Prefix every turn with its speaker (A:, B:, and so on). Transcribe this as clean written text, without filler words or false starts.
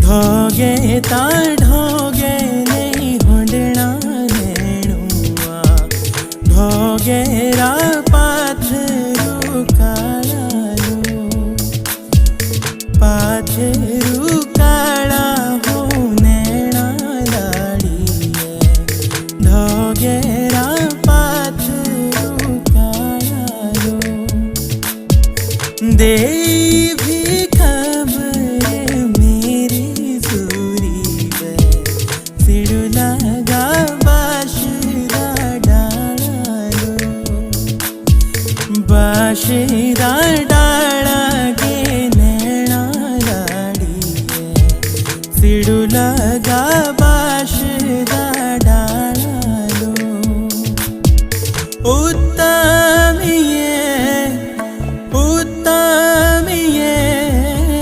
A: ढोगे ता ढोगे नहीं होंडना नेणुआ ढोगे रा पाथरू काळालो पाथरू काळा हो नेणा लाड़ीए ढोगे रा पाथरू काळालो दे भी खबर मेरी सूरी वे सिड़ लगा बाशिरा डालो बाशिरा डाला गे नैना लाड़ी सिड़ लगा